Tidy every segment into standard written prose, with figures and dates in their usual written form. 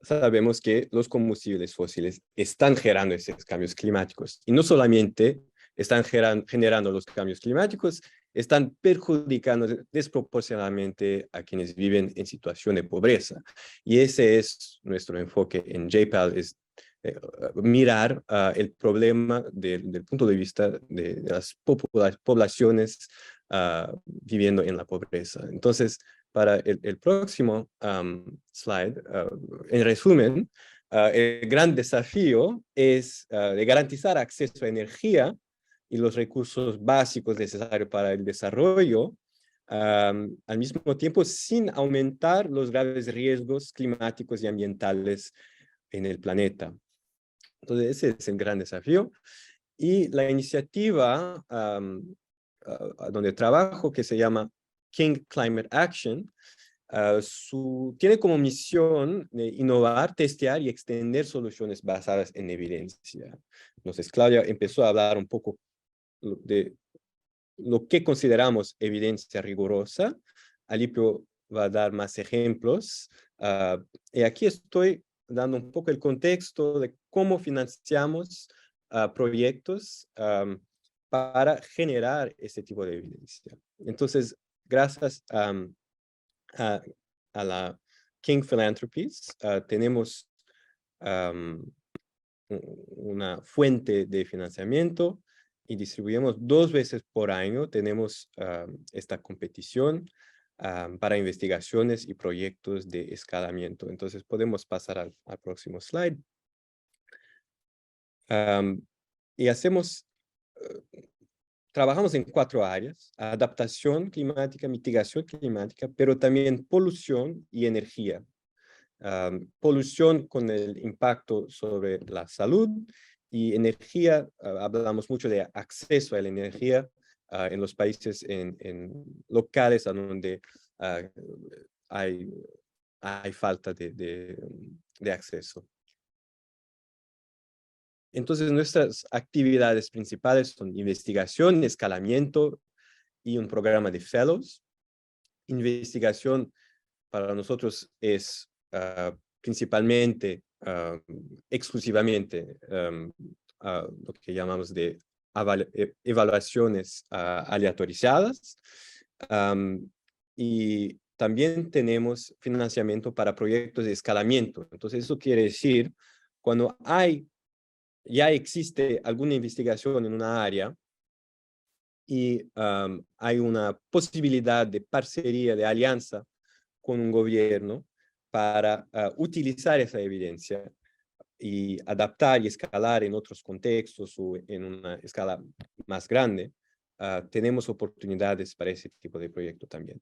sabemos que los combustibles fósiles están generando esos cambios climáticos. Y no solamente están generando los cambios climáticos, están perjudicando desproporcionadamente a quienes viven en situación de pobreza. Y ese es nuestro enfoque en JPAL, es mirar el problema del punto de vista de las poblaciones viviendo en la pobreza. Entonces, para el próximo slide, en resumen, el gran desafío es de garantizar acceso a energía y los recursos básicos necesarios para el desarrollo, al mismo tiempo sin aumentar los graves riesgos climáticos y ambientales en el planeta. Entonces, ese es el gran desafío. Y la iniciativa donde trabajo, que se llama King Climate Action, tiene como misión innovar, testear y extender soluciones basadas en evidencia. Entonces, Claudia empezó a hablar un poco de lo que consideramos evidencia rigurosa. Alipio va a dar más ejemplos. Y aquí estoy dando un poco el contexto de cómo financiamos proyectos para generar este tipo de evidencia. Entonces, gracias a la King Philanthropies, tenemos una fuente de financiamiento y distribuimos 2 veces por año. Tenemos esta competición para investigaciones y proyectos de escalamiento. Entonces podemos pasar al próximo slide. Y trabajamos en 4 áreas: adaptación climática, mitigación climática, pero también polución y energía. Polución con el impacto sobre la salud, y energía, hablamos mucho de acceso a la energía en los países locales a donde hay falta de acceso. Entonces, nuestras actividades principales son investigación, escalamiento y un programa de fellows. Investigación para nosotros es principalmente, exclusivamente, lo que llamamos de evaluaciones aleatorizadas. Y también tenemos financiamiento para proyectos de escalamiento. Entonces, eso quiere decir, cuando ya existe alguna investigación en una área y hay una posibilidad de parcería, de alianza con un gobierno para utilizar esa evidencia y adaptar y escalar en otros contextos o en una escala más grande, tenemos oportunidades para ese tipo de proyecto también.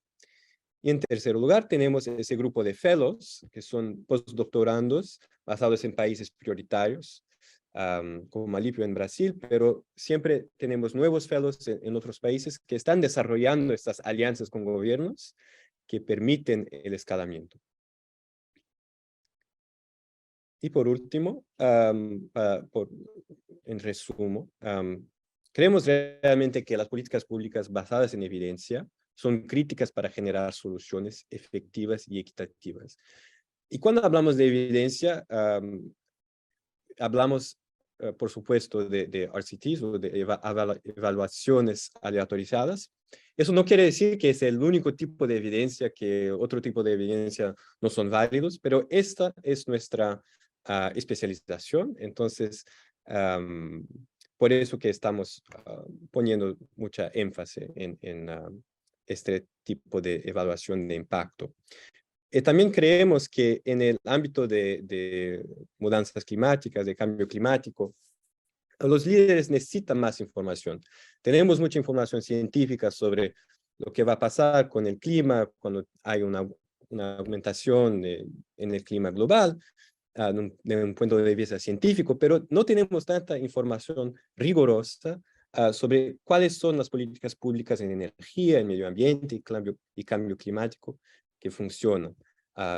Y en tercer lugar, tenemos ese grupo de fellows, que son postdoctorandos basados en países prioritarios, como Alipio en Brasil, pero siempre tenemos nuevos fellows en otros países que están desarrollando estas alianzas con gobiernos que permiten el escalamiento. Y por último, en resumen, creemos realmente que las políticas públicas basadas en evidencia son críticas para generar soluciones efectivas y equitativas. Y cuando hablamos de evidencia, hablamos, por supuesto, de RCTs o de evaluaciones aleatorizadas. Eso no quiere decir que es el único tipo de evidencia, que otro tipo de evidencia no son válidos, pero esta es nuestra especialización. Entonces, por eso que estamos poniendo mucha énfasis en este tipo de evaluación de impacto. También creemos que en el ámbito de mudanzas climáticas, de cambio climático, los líderes necesitan más información. Tenemos mucha información científica sobre lo que va a pasar con el clima cuando hay una aumentación en el clima global, de un punto de vista científico, pero no tenemos tanta información rigurosa sobre cuáles son las políticas públicas en energía, en medio ambiente y cambio climático que funcionan,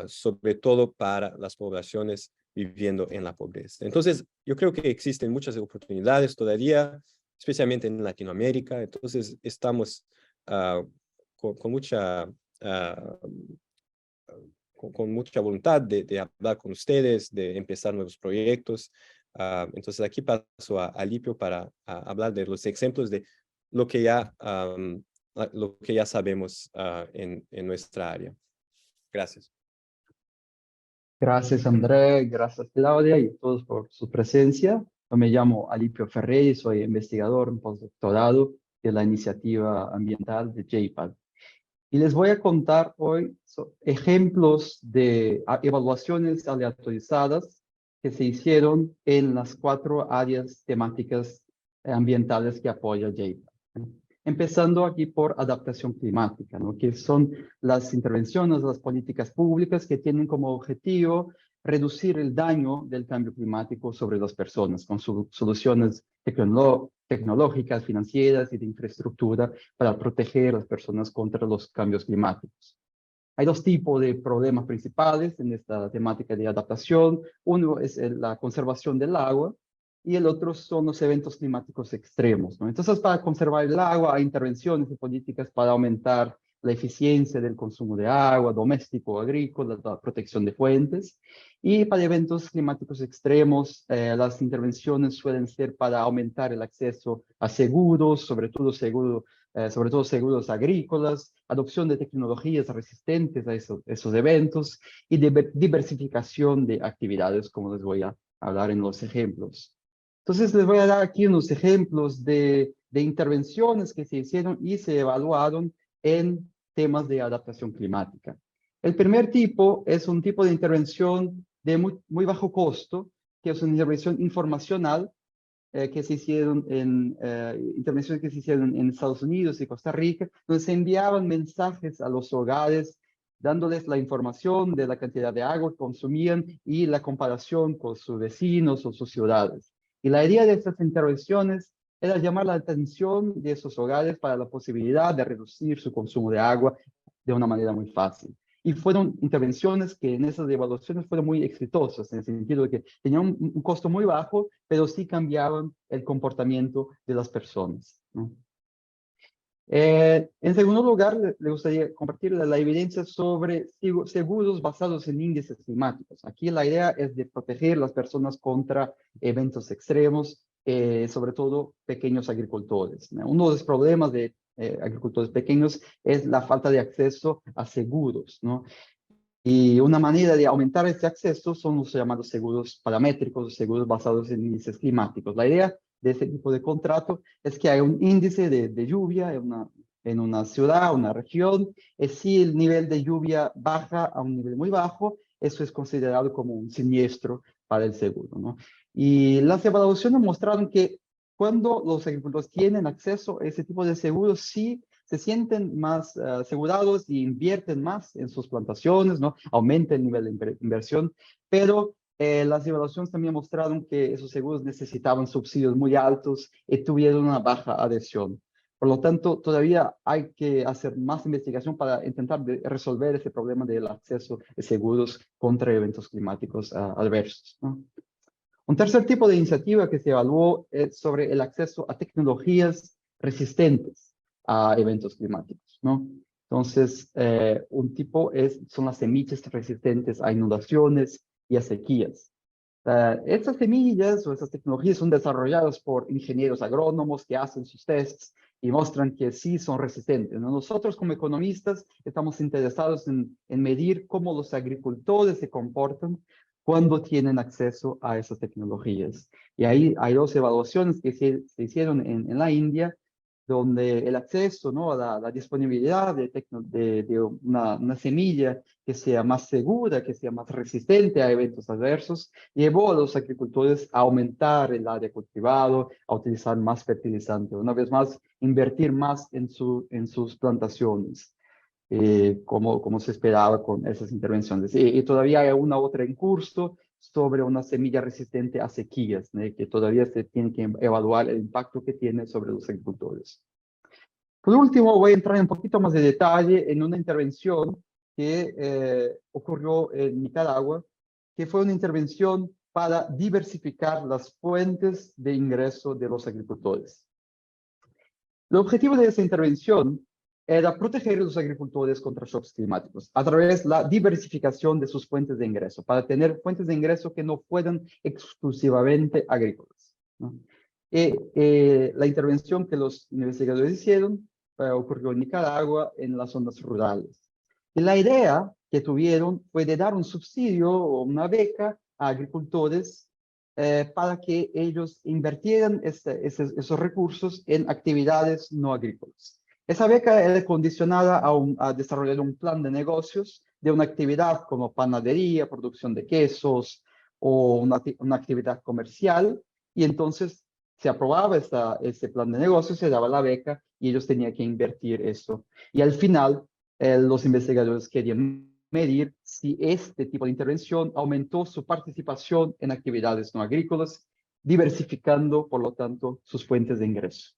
sobre todo para las poblaciones viviendo en la pobreza. Entonces, yo creo que existen muchas oportunidades todavía, especialmente en Latinoamérica. Entonces, estamos con con mucha voluntad de hablar con ustedes, de empezar nuevos proyectos. Entonces aquí paso a Alipio para hablar de los ejemplos de lo que ya sabemos en nuestra área. Gracias. Gracias, André, gracias, Claudia, y a todos por su presencia. Yo me llamo Alipio Ferrey, soy investigador en postdoctorado de la iniciativa ambiental de JPAD. Y les voy a contar hoy ejemplos de evaluaciones aleatorizadas que se hicieron en las 4 áreas temáticas ambientales que apoya JPAD. Empezando aquí por adaptación climática, ¿no? Que son las intervenciones, las políticas públicas que tienen como objetivo reducir el daño del cambio climático sobre las personas con soluciones tecnológicas, financieras y de infraestructura para proteger a las personas contra los cambios climáticos. Hay 2 tipos de problemas principales en esta temática de adaptación. Uno es la conservación del agua y el otro son los eventos climáticos extremos, ¿no? Entonces, para conservar el agua hay intervenciones y políticas para aumentar la eficiencia del consumo de agua doméstico o agrícola, la protección de fuentes. Y para eventos climáticos extremos, las intervenciones suelen ser para aumentar el acceso a seguros, sobre todo seguros agrícolas, adopción de tecnologías resistentes a esos eventos y diversificación de actividades, como les voy a hablar en los ejemplos. Entonces, les voy a dar aquí unos ejemplos de intervenciones que se hicieron y se evaluaron en temas de adaptación climática. El primer tipo es un tipo de intervención de muy bajo costo, que es una intervención informacional, que se hicieron intervenciones que se hicieron en Estados Unidos y Costa Rica, donde se enviaban mensajes a los hogares dándoles la información de la cantidad de agua que consumían y la comparación con sus vecinos o sus ciudades. Y la idea de estas intervenciones era llamar la atención de esos hogares para la posibilidad de reducir su consumo de agua de una manera muy fácil. Y fueron intervenciones que en esas evaluaciones fueron muy exitosas, en el sentido de que tenían un costo muy bajo, pero sí cambiaban el comportamiento de las personas, ¿no? En segundo lugar, le gustaría compartir la evidencia sobre seguros basados en índices climáticos. Aquí la idea es de proteger a las personas contra eventos extremos, sobre todo pequeños agricultores, ¿no? Uno de los problemas de agricultores pequeños es la falta de acceso a seguros, ¿no? Y una manera de aumentar este acceso son los llamados seguros paramétricos, seguros basados en índices climáticos. La idea de este tipo de contrato es que hay un índice de lluvia en una ciudad, una región, y si el nivel de lluvia baja a un nivel muy bajo, eso es considerado como un siniestro para el seguro, ¿no? Y las evaluaciones mostraron que cuando los agricultores tienen acceso a ese tipo de seguros, sí se sienten más asegurados y invierten más en sus plantaciones, ¿no? Aumenta el nivel de inversión, pero las evaluaciones también mostraron que esos seguros necesitaban subsidios muy altos y tuvieron una baja adhesión. Por lo tanto, todavía hay que hacer más investigación para intentar resolver ese problema del acceso de seguros contra eventos climáticos adversos, ¿no? Un tercer tipo de iniciativa que se evaluó es sobre el acceso a tecnologías resistentes a eventos climáticos, ¿no? Entonces, un tipo son las semillas resistentes a inundaciones y a sequías. Estas semillas o estas tecnologías son desarrolladas por ingenieros agrónomos que hacen sus tests y muestran que sí son resistentes, ¿no? Nosotros como economistas estamos interesados en medir cómo los agricultores se comportan cuando tienen acceso a esas tecnologías. Y ahí hay 2 evaluaciones que se hicieron en la India, donde el acceso, ¿no?, a la disponibilidad de una semilla que sea más segura, que sea más resistente a eventos adversos, llevó a los agricultores a aumentar el área cultivado, a utilizar más fertilizante, una vez más, invertir más en sus plantaciones, como se esperaba con esas intervenciones. Y todavía hay una otra en curso sobre una semilla resistente a sequías, ¿no?, que todavía se tiene que evaluar el impacto que tiene sobre los agricultores. Por último, voy a entrar en un poquito más de detalle en una intervención que ocurrió en Nicaragua, que fue una intervención para diversificar las fuentes de ingreso de los agricultores. El objetivo de esa intervención era proteger a los agricultores contra shocks climáticos a través de la diversificación de sus fuentes de ingreso, para tener fuentes de ingreso que no fueran exclusivamente agrícolas, ¿no? La intervención que los investigadores hicieron ocurrió en Nicaragua, en las zonas rurales. Y la idea que tuvieron fue de dar un subsidio o una beca a agricultores para que ellos invirtieran esos recursos en actividades no agrícolas. Esa beca era condicionada a desarrollar un plan de negocios de una actividad como panadería, producción de quesos o una actividad comercial, y entonces se aprobaba ese plan de negocios, se daba la beca y ellos tenían que invertir eso. Y al final, los investigadores querían medir si este tipo de intervención aumentó su participación en actividades no agrícolas, diversificando, por lo tanto, sus fuentes de ingreso.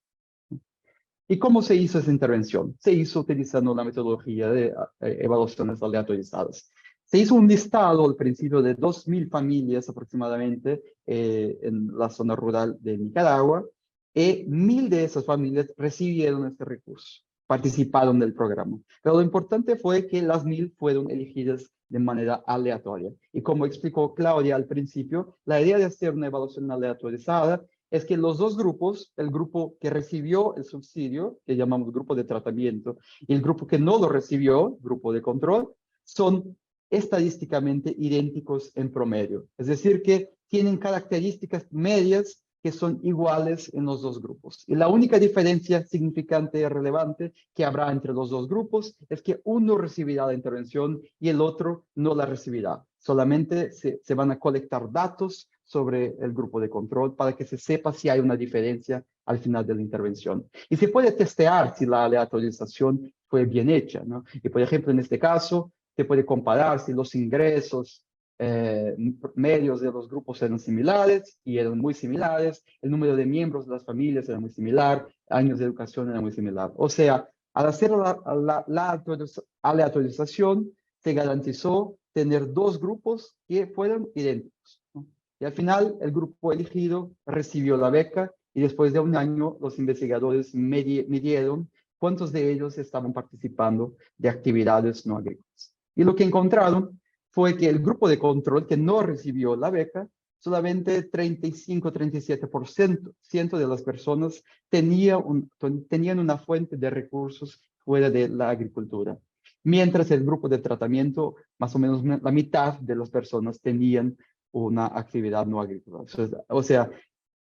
¿Y cómo se hizo esa intervención? Se hizo utilizando la metodología de evaluaciones aleatorizadas. Se hizo un listado al principio de 2.000 familias aproximadamente en la zona rural de Nicaragua, y 1.000 de esas familias recibieron este recurso, participaron del programa. Pero lo importante fue que las 1.000 fueron elegidas de manera aleatoria. Y como explicó Claudia al principio, la idea de hacer una evaluación aleatorizada es que los dos grupos, el grupo que recibió el subsidio, que llamamos grupo de tratamiento, y el grupo que no lo recibió, grupo de control, son estadísticamente idénticos en promedio. Es decir, que tienen características medias que son iguales en los dos grupos. Y la única diferencia significante y relevante que habrá entre los dos grupos es que uno recibirá la intervención y el otro no la recibirá. Solamente se van a colectar datos sobre el grupo de control para que se sepa si hay una diferencia al final de la intervención. Y se puede testear si la aleatorización fue bien hecha, ¿no? Y por ejemplo, en este caso, se puede comparar si los ingresos medios de los grupos eran similares y eran muy similares, el número de miembros de las familias era muy similar, años de educación era muy similar. O sea, al hacer la aleatorización, se garantizó tener dos grupos que fueran idénticos, ¿no? Y al final, el grupo elegido recibió la beca y después de un año, los investigadores midieron cuántos de ellos estaban participando de actividades no agrícolas. Y lo que encontraron fue que el grupo de control que no recibió la beca, solamente 35-37% de las personas tenían una fuente de recursos fuera de la agricultura. Mientras el grupo de tratamiento, más o menos la mitad de las personas tenían una actividad no agrícola. O sea,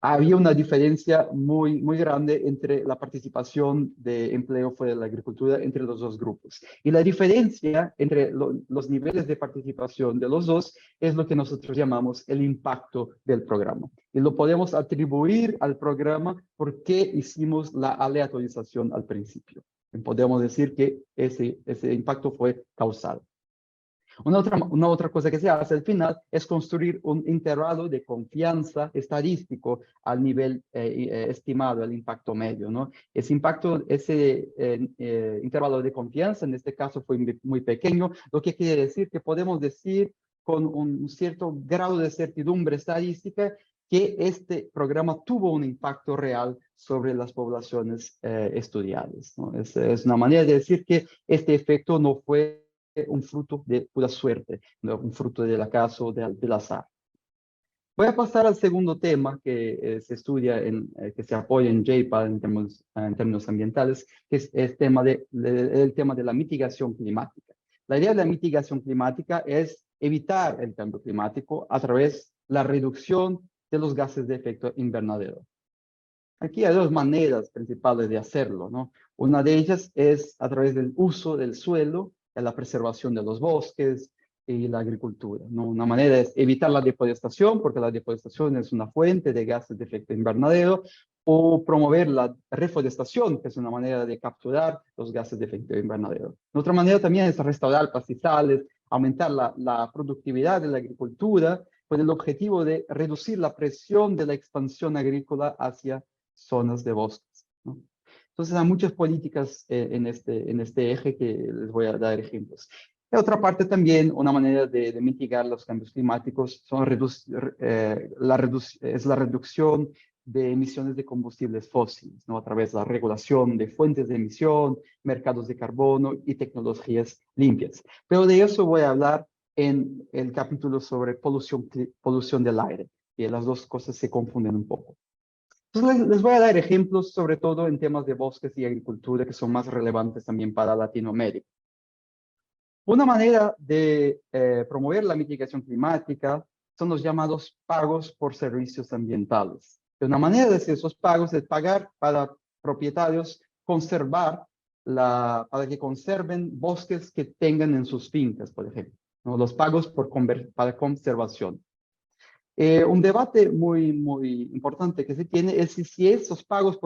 había una diferencia muy, muy grande entre la participación de empleo fuera de la agricultura entre los dos grupos. Y la diferencia entre los niveles de participación de los dos es lo que nosotros llamamos el impacto del programa. Y lo podemos atribuir al programa porque hicimos la aleatorización al principio. Y podemos decir que ese impacto fue causal. Una otra cosa que se hace al final es construir un intervalo de confianza estadístico al nivel estimado, el impacto medio, ¿no? Ese intervalo de confianza en este caso fue muy pequeño, lo que quiere decir que podemos decir con un cierto grado de certidumbre estadística que este programa tuvo un impacto real sobre las poblaciones estudiadas, ¿no? Es una manera de decir que este efecto no fue un fruto de pura suerte, ¿no? Un fruto del acaso, del azar. Voy a pasar al segundo tema que se estudia, que se apoya en JPAL en términos ambientales, que es el tema de la mitigación climática. La idea de la mitigación climática es evitar el cambio climático a través de la reducción de los gases de efecto invernadero. Aquí hay dos maneras principales de hacerlo, ¿no? Una de ellas es a través del uso del suelo, de la preservación de los bosques y la agricultura, ¿no? Una manera es evitar la deforestación, porque la deforestación es una fuente de gases de efecto invernadero, o promover la reforestación, que es una manera de capturar los gases de efecto invernadero. Otra manera también es restaurar pastizales, aumentar la productividad de la agricultura, con el objetivo de reducir la presión de la expansión agrícola hacia zonas de bosques, ¿no? Entonces hay muchas políticas en este eje que les voy a dar ejemplos. De otra parte también, una manera de mitigar los cambios climáticos es la reducción de emisiones de combustibles fósiles, ¿no? A través de la regulación de fuentes de emisión, mercados de carbono y tecnologías limpias. Pero de eso voy a hablar en el capítulo sobre polución del aire, y las dos cosas se confunden un poco. Entonces les voy a dar ejemplos, sobre todo en temas de bosques y agricultura, que son más relevantes también para Latinoamérica. Una manera de promover la mitigación climática son los llamados pagos por servicios ambientales. Una manera de hacer esos pagos es pagar para propietarios para que conserven bosques que tengan en sus fincas, por ejemplo, ¿no? Los pagos para conservación. Un debate muy importante que se tiene es si esos pagos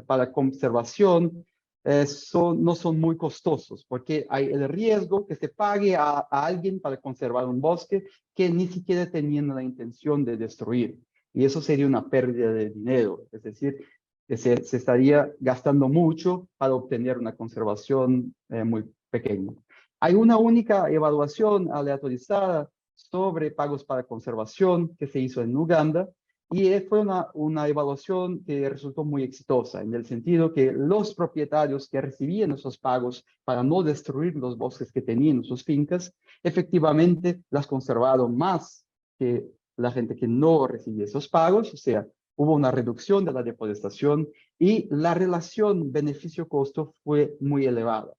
para conservación no son muy costosos, porque hay el riesgo que se pague a alguien para conservar un bosque que ni siquiera teniendo la intención de destruir. Y eso sería una pérdida de dinero, es decir, que se estaría gastando mucho para obtener una conservación muy pequeña. Hay una única evaluación aleatorizada sobre pagos para conservación que se hizo en Uganda, y fue una evaluación que resultó muy exitosa, en el sentido que los propietarios que recibían esos pagos para no destruir los bosques que tenían en sus fincas, efectivamente las conservaron más que la gente que no recibía esos pagos. O sea, hubo una reducción de la deforestación y la relación beneficio-costo fue muy elevada.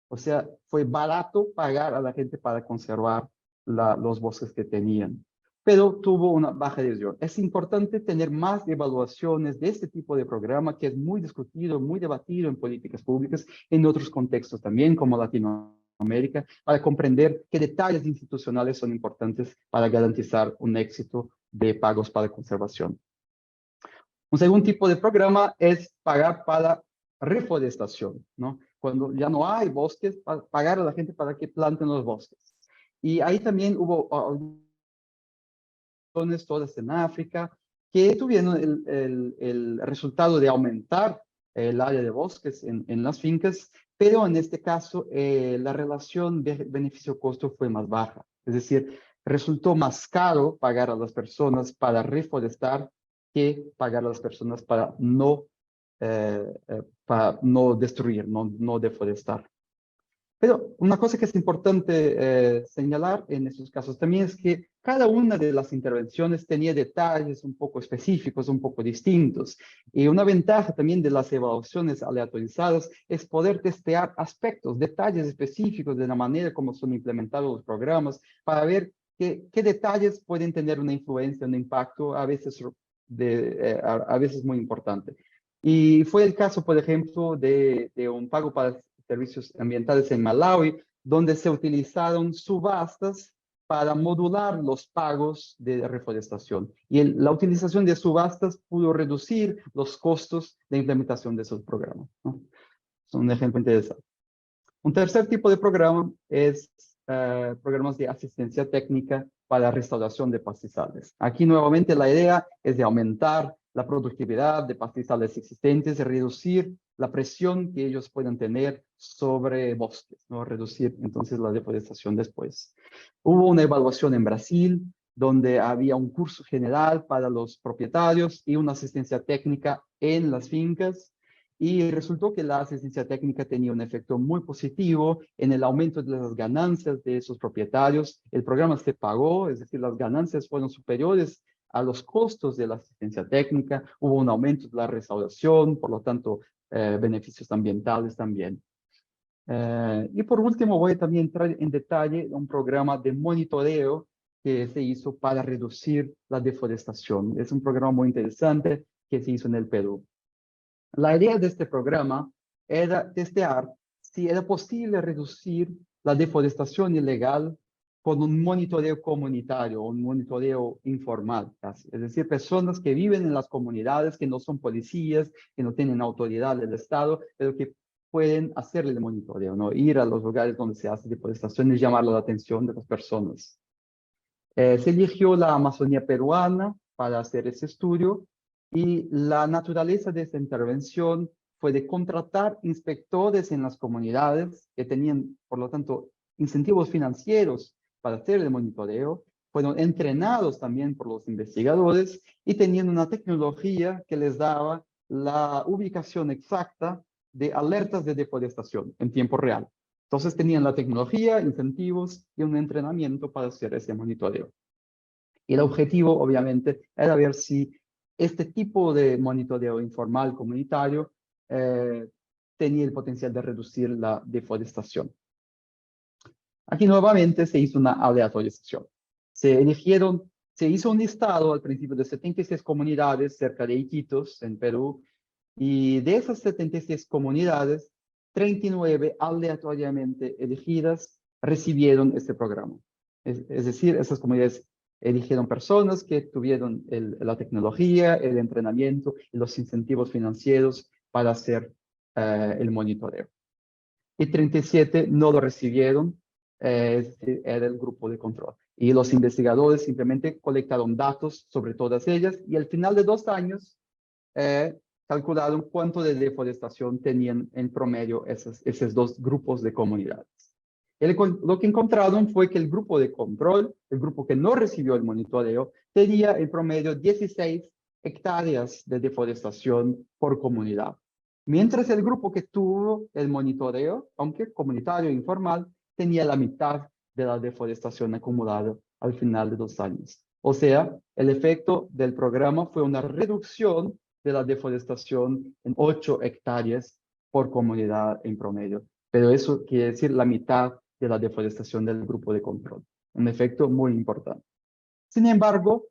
O sea, fue barato pagar a la gente para conservar los bosques que tenían, pero tuvo una baja adhesión. Es importante tener más evaluaciones de este tipo de programa, que es muy discutido, muy debatido en políticas públicas, en otros contextos también, como Latinoamérica, para comprender qué detalles institucionales son importantes para garantizar un éxito de pagos para conservación. Un segundo tipo de programa es pagar para reforestación, ¿no? Cuando ya no hay bosques, pagar a la gente para que planten los bosques. Y ahí también hubo zonas todas en África que tuvieron el resultado de aumentar el área de bosques en las fincas, pero en este caso la relación de beneficio-costo fue más baja. Es decir, resultó más caro pagar a las personas para reforestar que pagar a las personas para no destruir, no deforestar. Pero una cosa que es importante señalar en estos casos también es que cada una de las intervenciones tenía detalles un poco específicos, un poco distintos. Y una ventaja también de las evaluaciones aleatorizadas es poder testear aspectos, detalles específicos de la manera como son implementados los programas, para ver qué detalles pueden tener una influencia, un impacto, a veces muy importante. Y fue el caso, por ejemplo, de un pago para servicios ambientales en Malawi, donde se utilizaron subastas para modular los pagos de reforestación. Y la utilización de subastas pudo reducir los costos de implementación de esos programas, ¿no? Es un ejemplo interesante. Un tercer tipo de programa es programas de asistencia técnica para restauración de pastizales. Aquí nuevamente la idea es de aumentar la productividad de pastizales existentes, reducir la presión que ellos puedan tener sobre bosques, ¿no? Reducir entonces la deforestación después. Hubo una evaluación en Brasil, donde había un curso general para los propietarios y una asistencia técnica en las fincas, y resultó que la asistencia técnica tenía un efecto muy positivo en el aumento de las ganancias de esos propietarios. El programa se pagó, es decir, las ganancias fueron superiores a los costos de la asistencia técnica. Hubo un aumento de la restauración, por lo tanto, beneficios ambientales también. Y por último, voy a también entrar en detalle en un programa de monitoreo que se hizo para reducir la deforestación. Es un programa muy interesante que se hizo en el Perú. La idea de este programa era testear si era posible reducir la deforestación ilegal con un monitoreo comunitario, un monitoreo informal, casi. Es decir, personas que viven en las comunidades, que no son policías, que no tienen autoridad del Estado, pero que pueden hacerle el monitoreo, ¿no? Ir a los lugares donde se hace deforestación y llamar la atención de las personas. Se eligió la Amazonía peruana para hacer ese estudio, y la naturaleza de esta intervención fue de contratar inspectores en las comunidades que tenían, por lo tanto, incentivos financieros para hacer el monitoreo. fueron entrenados también por los investigadores y tenían una tecnología que les daba la ubicación exacta de alertas de deforestación en tiempo real. Entonces tenían la tecnología, incentivos y un entrenamiento para hacer ese monitoreo. Y el objetivo, obviamente, era ver si este tipo de monitoreo informal comunitario tenía el potencial de reducir la deforestación. Aquí nuevamente se hizo una aleatorización. Se hizo un listado al principio de 76 comunidades cerca de Iquitos, en Perú, y de esas 76 comunidades, 39 aleatoriamente elegidas recibieron este programa. Es decir, esas comunidades eligieron personas que tuvieron la tecnología, el entrenamiento y los incentivos financieros para hacer el monitoreo. Y 37 no lo recibieron, es decir, era el grupo de control. Y los investigadores simplemente colectaron datos sobre todas ellas y al final de 2 años calcularon cuánto de deforestación tenían en promedio esos 2 grupos de comunidades. Lo que encontraron fue que el grupo de control, el grupo que no recibió el monitoreo, tenía en promedio 16 hectáreas de deforestación por comunidad. Mientras el grupo que tuvo el monitoreo, aunque comunitario e informal, tenía la mitad de la deforestación acumulada al final de 2 años. O sea, el efecto del programa fue una reducción de la deforestación en 8 hectáreas por comunidad en promedio. Pero eso quiere decir la mitad de la deforestación del grupo de control. Un efecto muy importante. Sin embargo,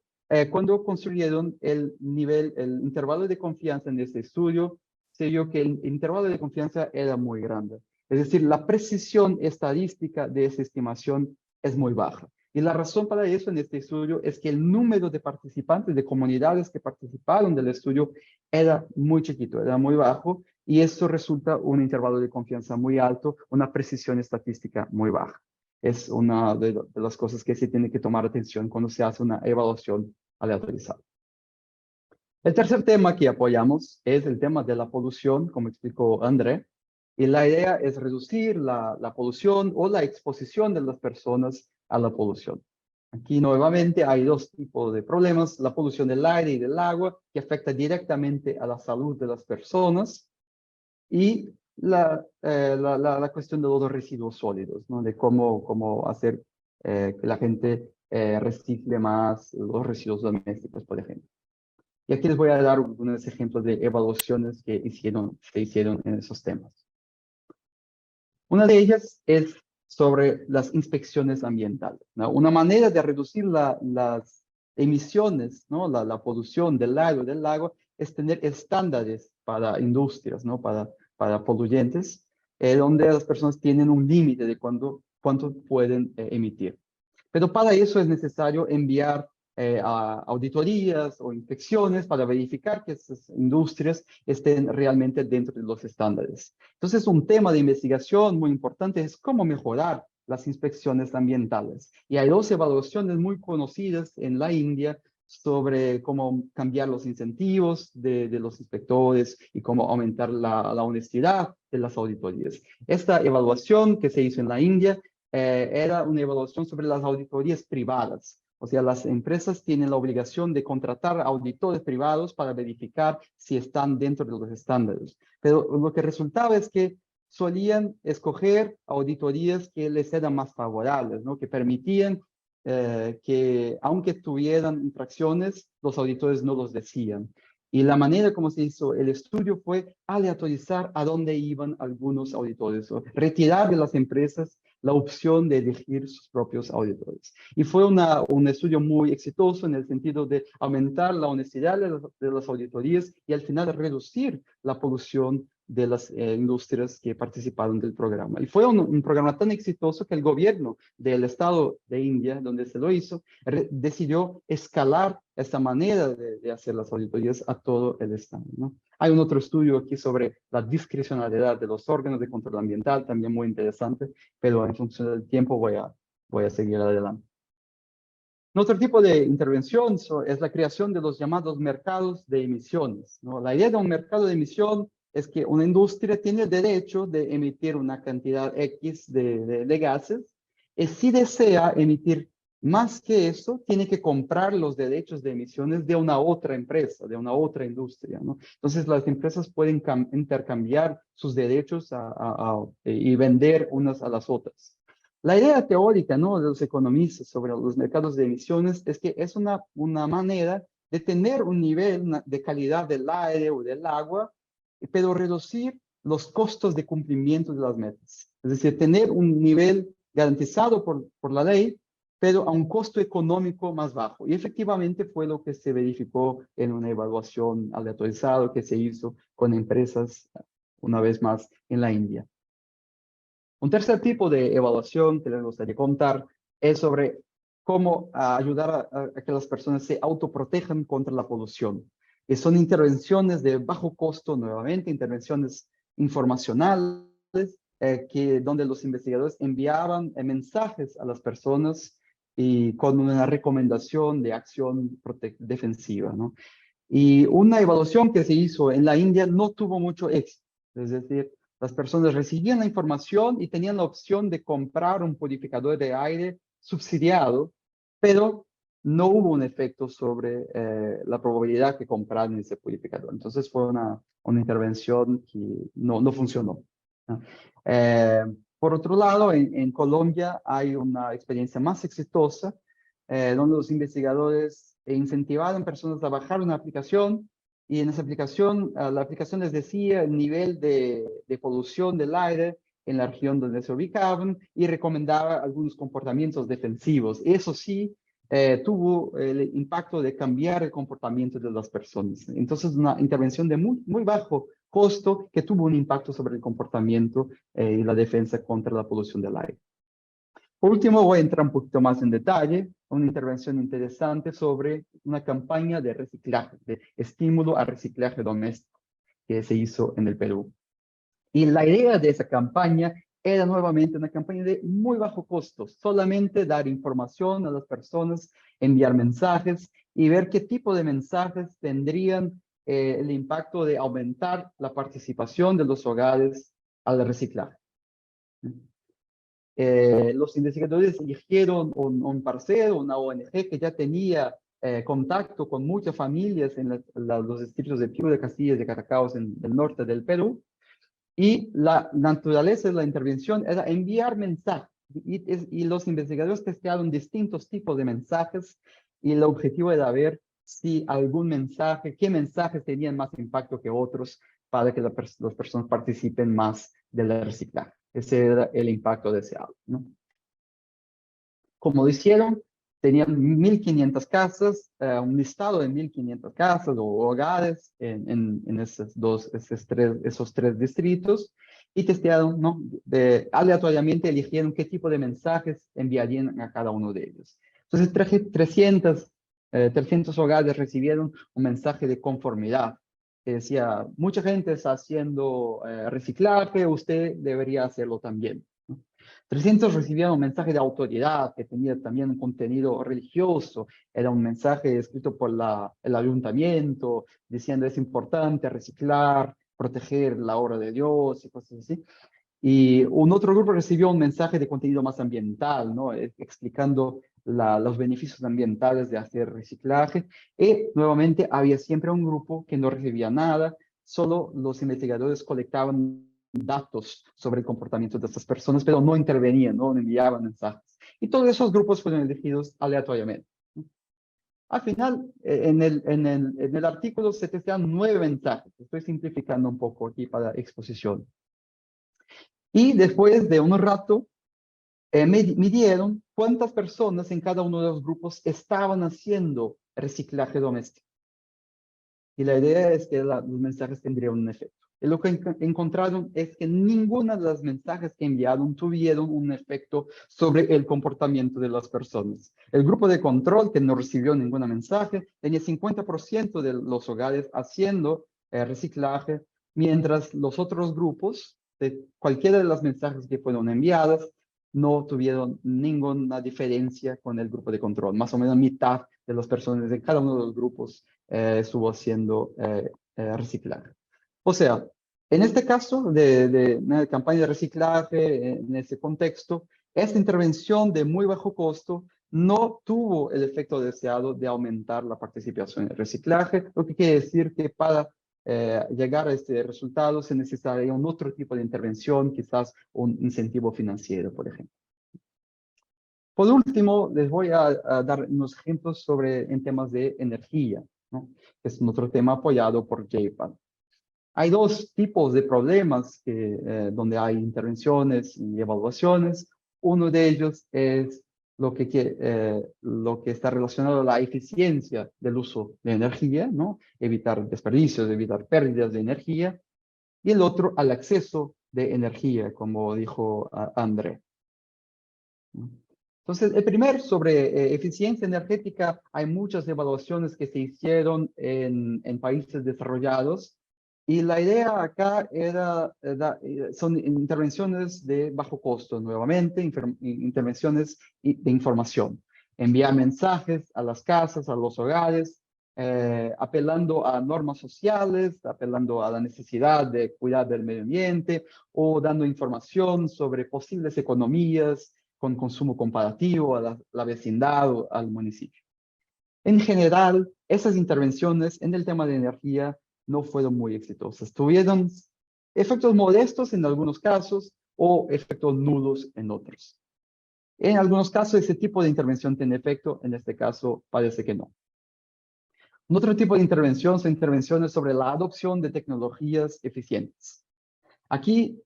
cuando construyeron el intervalo de confianza en este estudio, se vio que el intervalo de confianza era muy grande. Es decir, la precisión estadística de esa estimación es muy baja. Y la razón para eso en este estudio es que el número de participantes, de comunidades que participaron del estudio, era muy chiquito, era muy bajo, y eso resulta un intervalo de confianza muy alto, una precisión estadística muy baja. Es una de las cosas que se tiene que tomar atención cuando se hace una evaluación aleatorizada. El tercer tema que apoyamos es el tema de la polución, como explicó André, y la idea es reducir la polución o la exposición de las personas a la polución. Aquí nuevamente hay 2 tipos de problemas, la polución del aire y del agua, que afecta directamente a la salud de las personas, y la cuestión de los residuos sólidos, ¿no? De cómo hacer que la gente recicle más los residuos domésticos, por ejemplo. Y aquí les voy a dar algunos ejemplos de evaluaciones que se hicieron en esos temas. Una de ellas es sobre las inspecciones ambientales, ¿no? Una manera de reducir las emisiones, ¿no? La polución del lago es tener estándares para industrias, ¿no? Para poluyentes, donde las personas tienen un límite de cuánto pueden emitir. Pero para eso es necesario enviar a auditorías o inspecciones para verificar que esas industrias estén realmente dentro de los estándares. Entonces, un tema de investigación muy importante es cómo mejorar las inspecciones ambientales. Y hay 2 evaluaciones muy conocidas en la India sobre cómo cambiar los incentivos de los inspectores y cómo aumentar la honestidad de las auditorías. Esta evaluación que se hizo en la India era una evaluación sobre las auditorías privadas. O sea, las empresas tienen la obligación de contratar auditores privados para verificar si están dentro de los estándares. Pero lo que resultaba es que solían escoger auditorías que les eran más favorables, ¿no? Que permitían que, aunque tuvieran infracciones, los auditores no los decían. Y la manera como se hizo el estudio fue aleatorizar a dónde iban algunos auditores, o retirar de las empresas la opción de elegir sus propios auditores. Y fue un estudio muy exitoso en el sentido de aumentar la honestidad de las auditorías y al final reducir la polución de las industrias que participaron del programa. Y fue un programa tan exitoso que el gobierno del estado de India, donde se lo hizo, decidió escalar esta manera de hacer las auditorías a todo el estado, ¿no? Hay un otro estudio aquí sobre la discrecionalidad de los órganos de control ambiental, también muy interesante, pero en función del tiempo voy a seguir adelante. Otro tipo de intervención es la creación de los llamados mercados de emisiones, ¿no? La idea de un mercado de emisión es que una industria tiene el derecho de emitir una cantidad X de gases, y si desea emitir Más que eso, tiene que comprar los derechos de emisiones de una otra empresa, de una otra industria, ¿no? Entonces, las empresas pueden intercambiar sus derechos y vender unas a las otras. La idea teórica, ¿no?, de los economistas sobre los mercados de emisiones es que es una manera de tener un nivel de calidad del aire o del agua, pero reducir los costos de cumplimiento de las metas. Es decir, tener un nivel garantizado por la ley, pero a un costo económico más bajo. Y efectivamente fue lo que se verificó en una evaluación aleatorizada que se hizo con empresas, una vez más, en la India. Un tercer tipo de evaluación que les gustaría contar es sobre cómo ayudar a que las personas se autoprotejan contra la polución. Y son intervenciones de bajo costo, nuevamente, intervenciones informacionales, donde los investigadores enviaban mensajes a las personas y con una recomendación de acción defensiva, ¿no? Y una evaluación que se hizo en la India no tuvo mucho éxito. Es decir, las personas recibían la información y tenían la opción de comprar un purificador de aire subsidiado, pero no hubo un efecto sobre la probabilidad que compraran ese purificador. Entonces fue una intervención que no funcionó, ¿no? Por otro lado, en Colombia hay una experiencia más exitosa, donde los investigadores incentivaron a personas a bajar una aplicación y en esa aplicación, la aplicación les decía el nivel de polución del aire en la región donde se ubicaban y recomendaba algunos comportamientos defensivos. Eso sí, tuvo el impacto de cambiar el comportamiento de las personas. Entonces, una intervención de muy bajo costo que tuvo un impacto sobre el comportamiento y la defensa contra la polución del aire. Por último, voy a entrar un poquito más en detalle, una intervención interesante sobre una campaña de reciclaje, de estímulo al reciclaje doméstico que se hizo en el Perú. Y la idea de esa campaña era nuevamente una campaña de muy bajo costo, solamente dar información a las personas, enviar mensajes y ver qué tipo de mensajes tendrían el impacto de aumentar la participación de los hogares al reciclaje. Los investigadores eligieron un parcero, una ONG que ya tenía contacto con muchas familias en los distritos de Piura, de Castillas, de Caracaos, en el norte del Perú. Y la naturaleza de la intervención era enviar mensajes. Y los investigadores testearon distintos tipos de mensajes y el objetivo era ver si algún mensaje, qué mensajes tenían más impacto que otros para que las personas participen más del reciclaje. Ese era el impacto deseado, ¿no? Como lo hicieron, tenían 1.500 casas, un listado de 1.500 casas o hogares en esos tres distritos y testearon, ¿no? Aleatoriamente eligieron qué tipo de mensajes enviarían a cada uno de ellos. Entonces, 300 hogares recibieron un mensaje de conformidad que decía, mucha gente está haciendo reciclaje, usted debería hacerlo también. 300 recibían un mensaje de autoridad que tenía también un contenido religioso. Era un mensaje escrito por el ayuntamiento diciendo es importante reciclar, proteger la obra de Dios y cosas así. Y un otro grupo recibió un mensaje de contenido más ambiental, ¿no? Explicando los beneficios ambientales de hacer reciclaje. Y nuevamente había siempre un grupo que no recibía nada, solo los investigadores colectaban datos sobre el comportamiento de estas personas, pero no intervenían, no enviaban mensajes. Y todos esos grupos fueron elegidos aleatoriamente. Al final, en el artículo se testean 9 mensajes. Estoy simplificando un poco aquí para exposición. Y después de un rato, midieron cuántas personas en cada uno de los grupos estaban haciendo reciclaje doméstico. Y la idea es que los mensajes tendrían un efecto. Y lo que encontraron es que ninguna de las mensajes que enviaron tuvieron un efecto sobre el comportamiento de las personas. El grupo de control, que no recibió ningún mensaje, tenía 50% de los hogares haciendo reciclaje, mientras los otros grupos, de cualquiera de las mensajes que fueron enviadas, no tuvieron ninguna diferencia con el grupo de control. Más o menos mitad de las personas de cada uno de los grupos estuvo haciendo reciclaje. O sea, en este caso de una campaña de reciclaje, en ese contexto, esta intervención de muy bajo costo no tuvo el efecto deseado de aumentar la participación en el reciclaje, lo que quiere decir que para llegar a este resultado se necesitaría un otro tipo de intervención, quizás un incentivo financiero, por ejemplo. Por último, les voy a dar unos ejemplos en temas de energía, ¿no? Es un otro tema apoyado por JPAL. Hay dos tipos de problemas donde hay intervenciones y evaluaciones. Uno de ellos es lo que está relacionado a la eficiencia del uso de energía, ¿no? Evitar desperdicios, evitar pérdidas de energía. Y el otro al acceso de energía, como dijo André, ¿no? Entonces, el primer sobre eficiencia energética, hay muchas evaluaciones que se hicieron en países desarrollados y la idea acá era, son intervenciones de bajo costo, nuevamente, intervenciones de información. Enviar mensajes a las casas, a los hogares, apelando a normas sociales, apelando a la necesidad de cuidar del medio ambiente o dando información sobre posibles economías con consumo comparativo a la vecindad o al municipio. En general, esas intervenciones en el tema de energía no fueron muy exitosas. Tuvieron efectos modestos en algunos casos o efectos nulos en otros. En algunos casos, ese tipo de intervención tiene efecto, en este caso parece que no. Un otro tipo de intervención son intervenciones sobre la adopción de tecnologías eficientes. Aquí,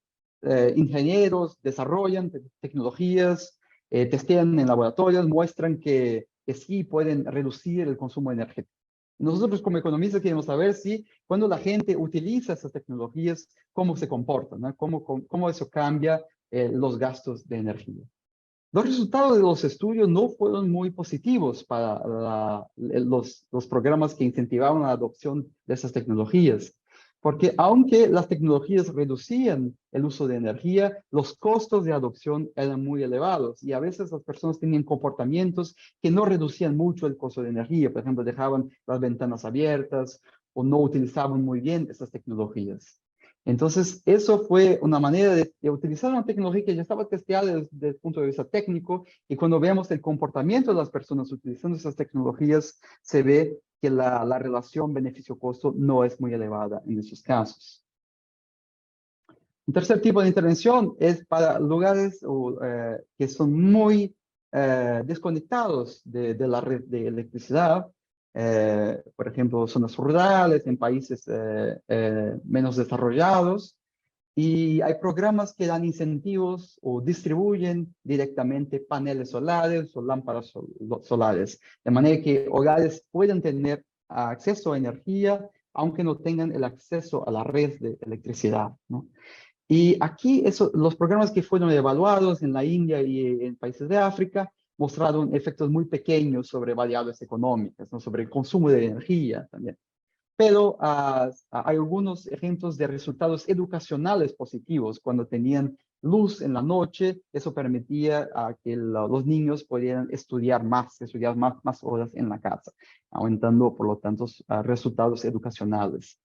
ingenieros desarrollan tecnologías, testean en laboratorios, muestran que sí pueden reducir el consumo energético. Nosotros como economistas queremos saber si cuando la gente utiliza esas tecnologías, cómo se comportan, ¿no? Cómo eso cambia los gastos de energía. Los resultados de los estudios no fueron muy positivos para los programas que incentivaban la adopción de esas tecnologías, porque aunque las tecnologías reducían el uso de energía, los costos de adopción eran muy elevados y a veces las personas tenían comportamientos que no reducían mucho el costo de energía. Por ejemplo, dejaban las ventanas abiertas o no utilizaban muy bien esas tecnologías. Entonces, eso fue una manera de utilizar una tecnología que ya estaba testeada desde el punto de vista técnico y cuando vemos el comportamiento de las personas utilizando esas tecnologías, se ve que la relación beneficio-costo no es muy elevada en esos casos. Un tercer tipo de intervención es para lugares que son muy desconectados de la red de electricidad. Por ejemplo, zonas rurales, en países menos desarrollados. Y hay programas que dan incentivos o distribuyen directamente paneles solares o lámparas solares, de manera que hogares pueden tener acceso a energía, aunque no tengan el acceso a la red de electricidad, ¿no? Y aquí los programas que fueron evaluados en la India y en países de África mostraron efectos muy pequeños sobre variables económicas, ¿no? Sobre el consumo de energía también. Pero hay algunos ejemplos de resultados educacionales positivos. Cuando tenían luz en la noche, eso permitía que los niños pudieran estudiar más horas en la casa, aumentando, por lo tanto, resultados educacionales.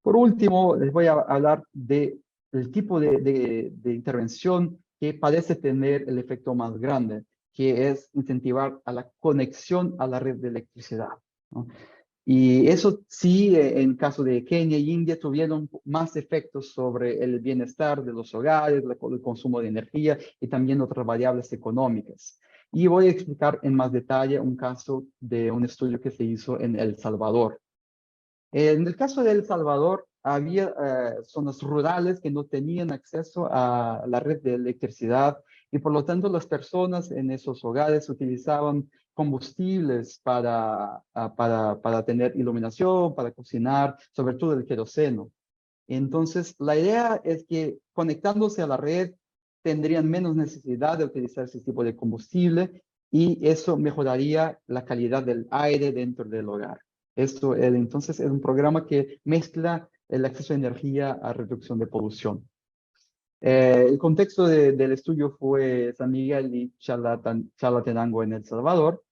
Por último, les voy a hablar del tipo de intervención que parece tener el efecto más grande, que es incentivar a la conexión a la red de electricidad, ¿no? Y eso sí, en caso de Kenia y India, tuvieron más efectos sobre el bienestar de los hogares, el consumo de energía y también otras variables económicas. Y voy a explicar en más detalle un caso de un estudio que se hizo en El Salvador. En el caso de El Salvador, había zonas rurales que no tenían acceso a la red de electricidad y por lo tanto las personas en esos hogares utilizaban combustibles para tener iluminación, para cocinar, sobre todo el queroseno. Entonces, la idea es que conectándose a la red tendrían menos necesidad de utilizar ese tipo de combustible y eso mejoraría la calidad del aire dentro del hogar. Entonces, es un programa que mezcla el acceso a energía a reducción de polución. El contexto del estudio fue San Miguel y Chalatenango en El Salvador,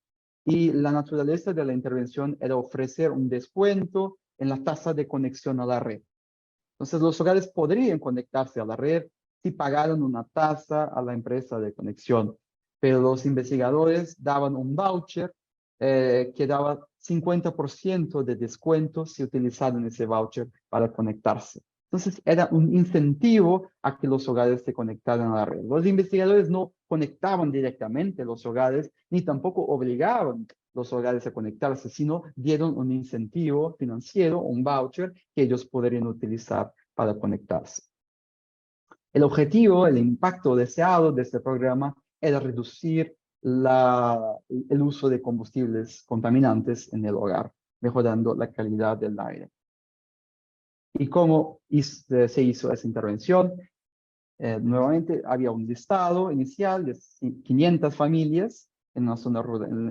y la naturaleza de la intervención era ofrecer un descuento en la tasa de conexión a la red. Entonces, los hogares podrían conectarse a la red si pagaran una tasa a la empresa de conexión. pero los investigadores daban un voucher que daba 50% de descuento si utilizaban ese voucher para conectarse. Entonces, era un incentivo a que los hogares se conectaran a la red. Los investigadores no conectaban directamente los hogares, ni tampoco obligaban los hogares a conectarse, sino dieron un incentivo financiero, un voucher, que ellos podrían utilizar para conectarse. El objetivo, el impacto deseado de este programa era reducir el uso de combustibles contaminantes en el hogar, mejorando la calidad del aire. ¿Y cómo se hizo esa intervención? Nuevamente había un listado inicial de 500 familias en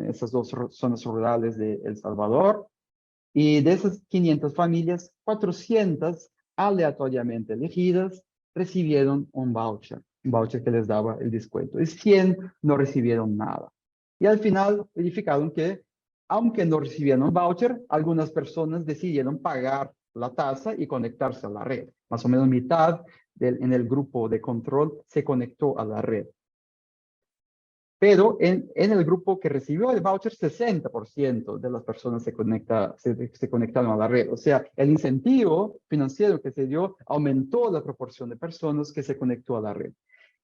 esas dos zonas rurales de El Salvador, y de esas 500 familias, 400 aleatoriamente elegidas recibieron un voucher que les daba el descuento, y 100 no recibieron nada. Y al final verificaron que, aunque no recibieron un voucher, algunas personas decidieron pagar la tasa y conectarse a la red. Más o menos mitad en el grupo de control se conectó a la red. Pero en el grupo que recibió el voucher, 60% de las personas se conectaron a la red. O sea, el incentivo financiero que se dio aumentó la proporción de personas que se conectó a la red.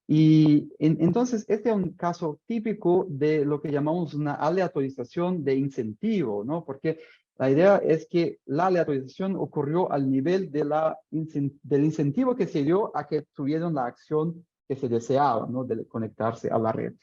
Y entonces, este es un caso típico de lo que llamamos una aleatorización de incentivo, ¿no? Porque la idea es que la aleatorización ocurrió al nivel del incentivo que se dio a que tuvieron la acción que se deseaba, ¿no? De conectarse a la red.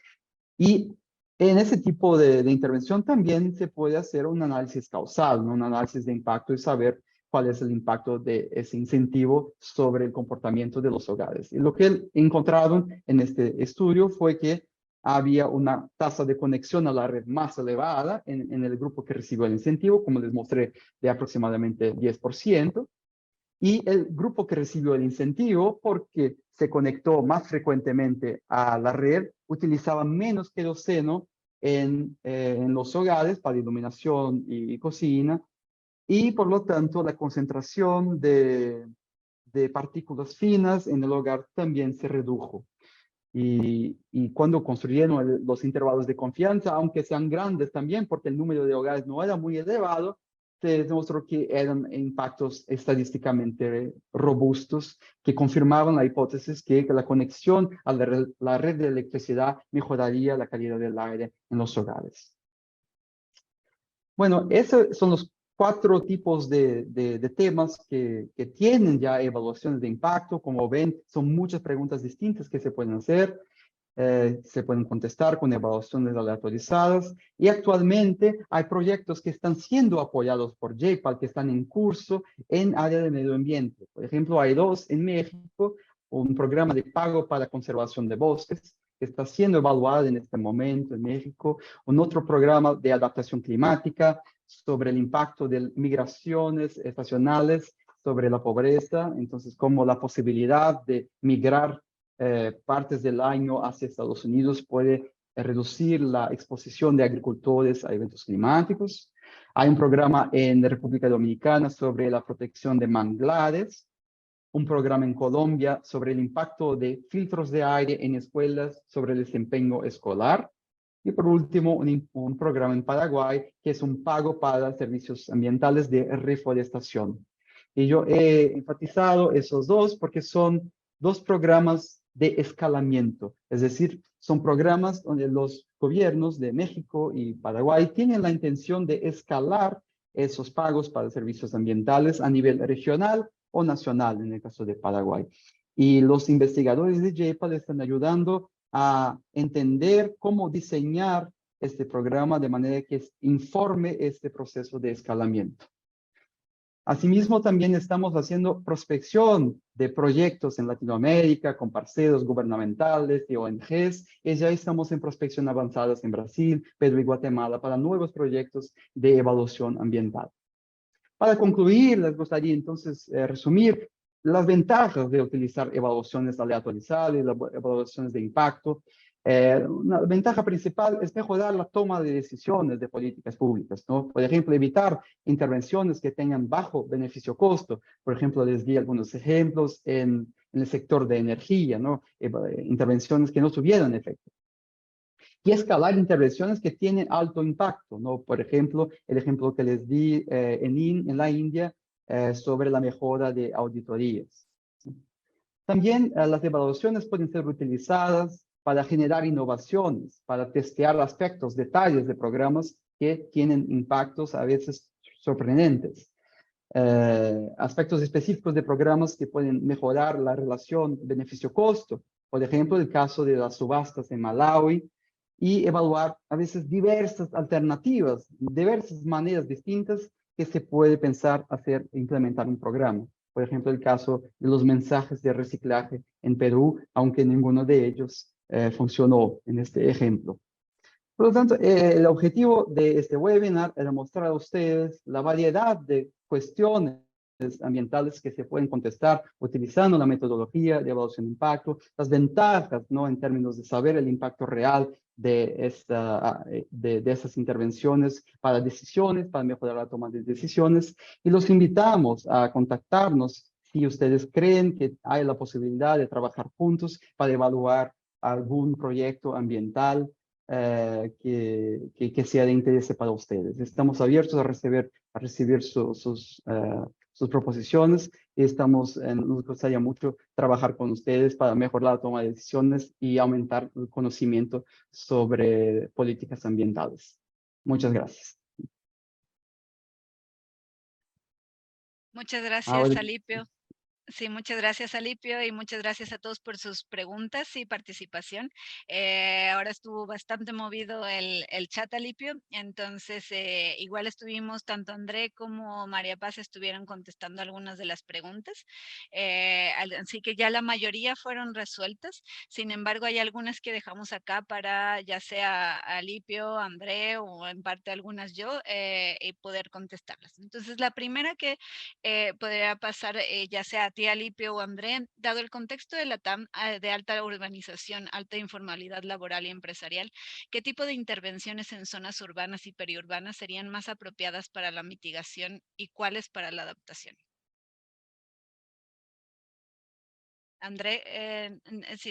Y en ese tipo de intervención también se puede hacer un análisis causal, ¿no? Un análisis de impacto y saber cuál es el impacto de ese incentivo sobre el comportamiento de los hogares. Y lo que encontraron en este estudio fue que había una tasa de conexión a la red más elevada en el grupo que recibió el incentivo, como les mostré, de aproximadamente 10%. Y el grupo que recibió el incentivo, porque se conectó más frecuentemente a la red, utilizaba menos queroseno en los hogares para iluminación y cocina, y por lo tanto la concentración de partículas finas en el hogar también se redujo. Y cuando construyeron los intervalos de confianza, aunque sean grandes también, porque el número de hogares no era muy elevado, se demostró que eran impactos estadísticamente robustos que confirmaban la hipótesis que la conexión a la red de electricidad mejoraría la calidad del aire en los hogares. Bueno, esos son los 4 tipos de temas que tienen ya evaluaciones de impacto. Como ven, son muchas preguntas distintas que se pueden hacer. Se pueden contestar con evaluaciones aleatorizadas, y actualmente hay proyectos que están siendo apoyados por JPAL que están en curso en área de medio ambiente. Por ejemplo, hay 2 en México, un programa de pago para conservación de bosques que está siendo evaluado en este momento en México, un otro programa de adaptación climática sobre el impacto de migraciones estacionales sobre la pobreza, entonces como la posibilidad de migrar partes del año hacia Estados Unidos puede reducir la exposición de agricultores a eventos climáticos. Hay un programa en República Dominicana sobre la protección de manglares, un programa en Colombia sobre el impacto de filtros de aire en escuelas sobre el desempeño escolar. Y por último, un programa en Paraguay que es un pago para servicios ambientales de reforestación. Y yo he enfatizado esos 2 porque son 2 programas de escalamiento, es decir, son programas donde los gobiernos de México y Paraguay tienen la intención de escalar esos pagos para servicios ambientales a nivel regional o nacional, en el caso de Paraguay. Y los investigadores de JPAL están ayudando a entender cómo diseñar este programa de manera que informe este proceso de escalamiento. Asimismo, también estamos haciendo prospección de proyectos en Latinoamérica con parceros gubernamentales y ONGs, y ya estamos en prospección avanzadas en Brasil, Perú y Guatemala para nuevos proyectos de evaluación ambiental. Para concluir, les gustaría entonces resumir las ventajas de utilizar evaluaciones aleatorizadas y evaluaciones de impacto. Una ventaja principal es mejorar la toma de decisiones de políticas públicas, ¿no? Por ejemplo, evitar intervenciones que tengan bajo beneficio-costo. Por ejemplo, les di algunos ejemplos en el sector de energía, ¿no? Intervenciones que no tuvieran efecto. y escalar intervenciones que tienen alto impacto, ¿no? Por ejemplo, el ejemplo que les di en la India sobre la mejora de auditorías. También las evaluaciones pueden ser utilizadas para generar innovaciones, para testear aspectos, detalles de programas que tienen impactos a veces sorprendentes. Aspectos específicos de programas que pueden mejorar la relación beneficio-costo. Por ejemplo, el caso de las subastas en Malawi, y evaluar a veces diversas alternativas, diversas maneras distintas que se puede pensar hacer e implementar un programa. Por ejemplo, el caso de los mensajes de reciclaje en Perú, aunque ninguno de ellos funcionó en este ejemplo. Por lo tanto, el objetivo de este webinar era mostrar a ustedes la variedad de cuestiones ambientales que se pueden contestar utilizando la metodología de evaluación de impacto, las ventajas, ¿no? En términos de saber el impacto real de esas intervenciones para decisiones, para mejorar la toma de decisiones, y los invitamos a contactarnos si ustedes creen que hay la posibilidad de trabajar juntos para evaluar algún proyecto ambiental que sea de interés para ustedes. Estamos abiertos a recibir sus proposiciones y nos gustaría mucho trabajar con ustedes para mejorar la toma de decisiones y aumentar el conocimiento sobre políticas ambientales. Muchas gracias. Muchas gracias, Ahora, Alipio. Sí, muchas gracias, Alipio, y muchas gracias a todos por sus preguntas y participación. Ahora estuvo bastante movido el chat, Alipio, entonces igual estuvimos, tanto André como María Paz estuvieron contestando algunas de las preguntas, así que ya la mayoría fueron resueltas. Sin embargo, hay algunas que dejamos acá para ya sea Alipio, André o en parte algunas yo, y poder contestarlas. Entonces, la primera que podría pasar ya sea a ti, Alipio o André, dado el contexto de la TAM de alta urbanización, alta informalidad laboral y empresarial, ¿qué tipo de intervenciones en zonas urbanas y periurbanas serían más apropiadas para la mitigación y cuáles para la adaptación? André,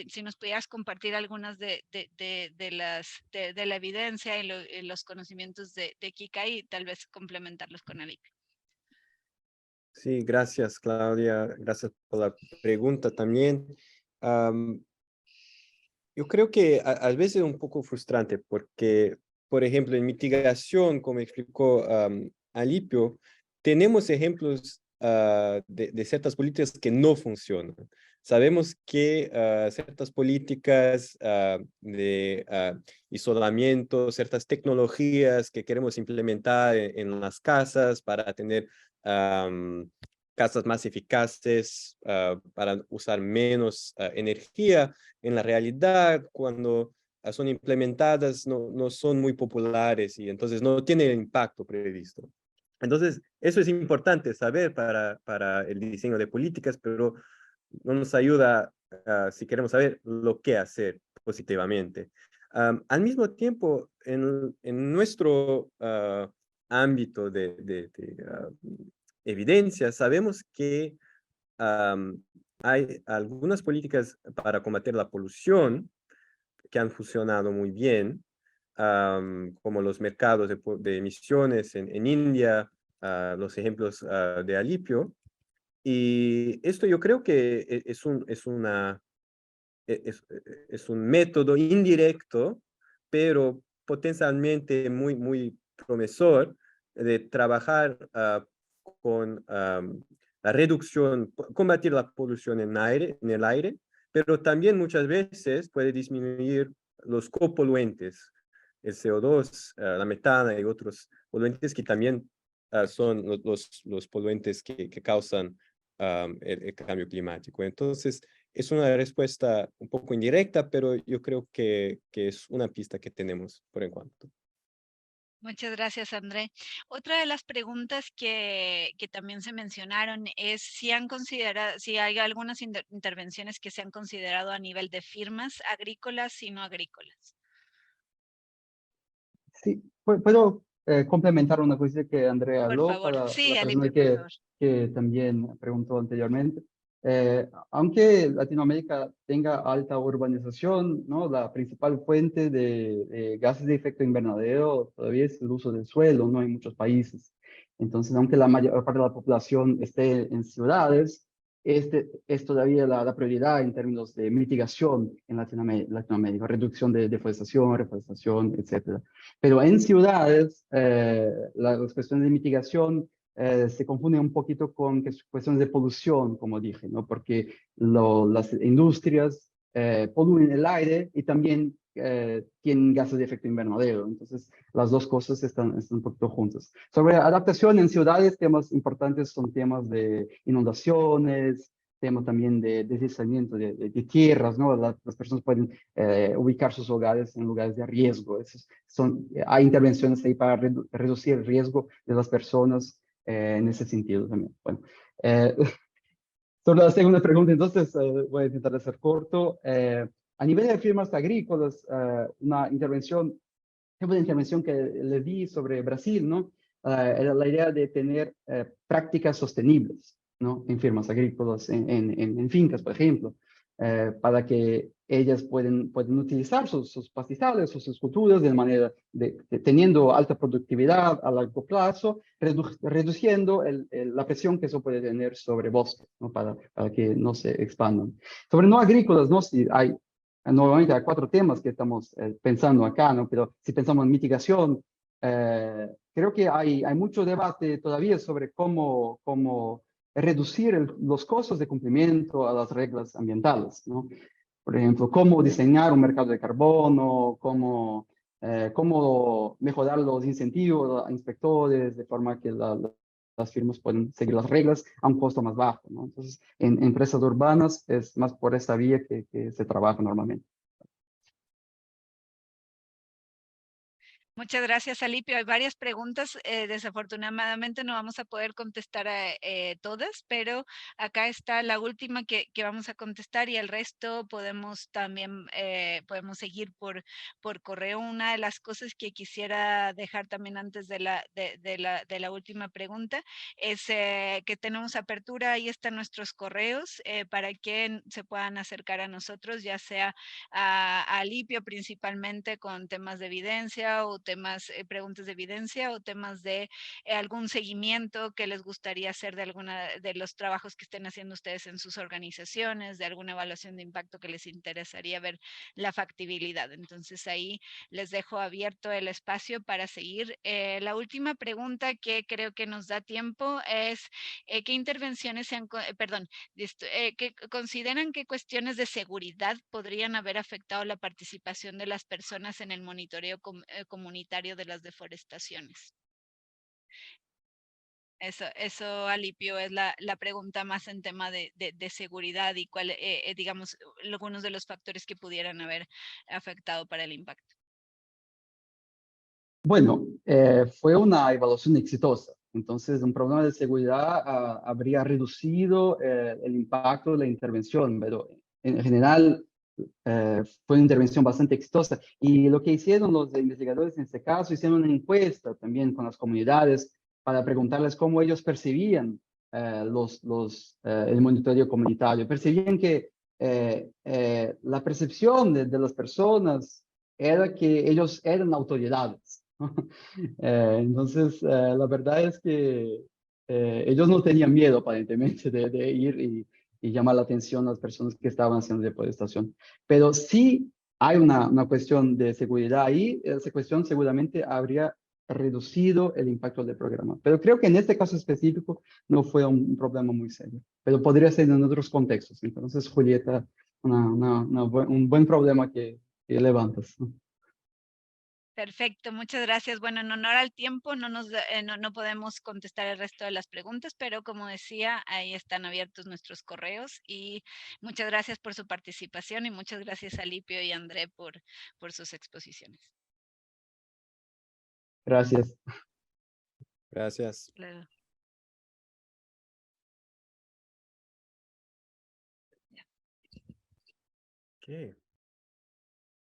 si nos pudieras compartir algunas de la evidencia y los conocimientos de Kika y tal vez complementarlos con Alipio. Sí, gracias, Claudia. Gracias por la pregunta también. Am, yo creo que a veces es un poco frustrante porque, por ejemplo, en mitigación, como explicó Alipio, tenemos ejemplos de ciertas políticas que no funcionan. Sabemos que ciertas políticas de isolamiento, ciertas tecnologías que queremos implementar en las casas para tener casas más eficaces, para usar menos energía, en la realidad, cuando son implementadas, no son muy populares y entonces no tienen el impacto previsto. Entonces, eso es importante saber para el diseño de políticas, pero no nos ayuda si queremos saber lo que hacer positivamente. Al mismo tiempo, en nuestro ámbito de evidencia, sabemos que hay algunas políticas para combatir la polución que han funcionado muy bien, como los mercados de emisiones en India, los ejemplos de Alipio. Y esto yo creo que es un método indirecto, pero potencialmente muy promisor de trabajar con la reducción, combatir la polución en el aire, pero también muchas veces puede disminuir los copoluentes, el CO2, la metana y otros poluentes que también son los poluentes que causan el cambio climático. Entonces, es una respuesta un poco indirecta, pero yo creo que es una pista que tenemos por el cuanto. Muchas gracias, André. Otra de las preguntas que también se mencionaron es si hay algunas intervenciones que se han considerado a nivel de firmas agrícolas y no agrícolas. sí, puedo complementar una cosa que Andrea Por habló favor. para Sí, la persona Alipio, por favor. que también preguntó anteriormente. Aunque Latinoamérica tenga alta urbanización, ¿no? La principal fuente de gases de efecto invernadero todavía es el uso del suelo, ¿no? En muchos países. Entonces, aunque la mayor parte de la población esté en ciudades, este es todavía la prioridad en términos de mitigación en Latinoamérica, reducción de deforestación, reforestación, etcétera. Pero en ciudades, las cuestiones de mitigación se confunde un poquito con cuestiones de polución, como dije, ¿no? Porque las industrias polúen el aire y también tienen gases de efecto invernadero. Entonces, las dos cosas están un poquito juntas. Sobre adaptación en ciudades, temas importantes son temas de inundaciones, temas también de deslizamiento de tierras, ¿no? Las personas pueden ubicar sus hogares en lugares de riesgo. Hay intervenciones ahí para reducir el riesgo de las personas en ese sentido también. Bueno, eh, sobre la segunda pregunta, entonces, voy a intentar ser corto. A nivel de firmas agrícolas, una intervención que le di sobre Brasil, ¿no? Era la idea de tener prácticas sostenibles, ¿no? En firmas agrícolas, en fincas, por ejemplo, para que ellas pueden utilizar sus pastizales, sus culturas de manera teniendo alta productividad a largo plazo, reduciendo la presión que eso puede tener sobre bosques, ¿no? Para que no se expandan. Sobre no agrícolas, ¿no? Si hay nuevamente hay cuatro temas que estamos pensando acá, ¿no? Pero si pensamos en mitigación, creo que hay mucho debate todavía sobre cómo reducir los costos de cumplimiento a las reglas ambientales, ¿no? Por ejemplo, cómo diseñar un mercado de carbono, cómo mejorar los incentivos a inspectores de forma que las firmas pueden seguir las reglas a un costo más bajo, ¿no? Entonces, en empresas urbanas es más por esa vía que se trabaja normalmente. Muchas gracias, Alipio. Hay varias preguntas. Desafortunadamente no vamos a poder contestar a todas, pero acá está la última que vamos a contestar y el resto podemos también podemos seguir por correo. Una de las cosas que quisiera dejar también antes de la última pregunta es que tenemos apertura. Ahí están nuestros correos para que se puedan acercar a nosotros, ya sea a Alipio principalmente con temas de evidencia o temas, preguntas de evidencia o temas de algún seguimiento que les gustaría hacer de alguna de los trabajos que estén haciendo ustedes en sus organizaciones, de alguna evaluación de impacto que les interesaría ver la factibilidad. Entonces ahí les dejo abierto el espacio para seguir. La última pregunta que creo que nos da tiempo es ¿qué intervenciones se han, perdón, que consideran que cuestiones de seguridad podrían haber afectado la participación de las personas en el monitoreo comunitario de las deforestaciones? Eso Alipio, es la pregunta más en tema de seguridad y cuál, digamos, algunos de los factores que pudieran haber afectado para el impacto. Bueno, fue una evaluación exitosa. Entonces, un problema de seguridad habría reducido el impacto de la intervención, pero en general fue una intervención bastante exitosa. Y lo que hicieron los investigadores en este caso, hicieron una encuesta también con las comunidades para preguntarles cómo ellos percibían el monitoreo comunitario. Percibían que la percepción de las personas era que ellos eran autoridades. Entonces, la verdad es que ellos no tenían miedo aparentemente de ir y llamar la atención a las personas que estaban haciendo deforestación. Pero sí hay una cuestión de seguridad ahí. Esa cuestión seguramente habría reducido el impacto del programa. Pero creo que en este caso específico no fue un problema muy serio. Pero podría ser en otros contextos. Entonces, Julieta, un buen problema que levantas, ¿no? Perfecto, muchas gracias. Bueno, en honor al tiempo, no podemos contestar el resto de las preguntas, pero como decía, ahí están abiertos nuestros correos y muchas gracias por su participación y muchas gracias a Lipio y André por sus exposiciones. Gracias. Gracias. Claro. ¿Qué?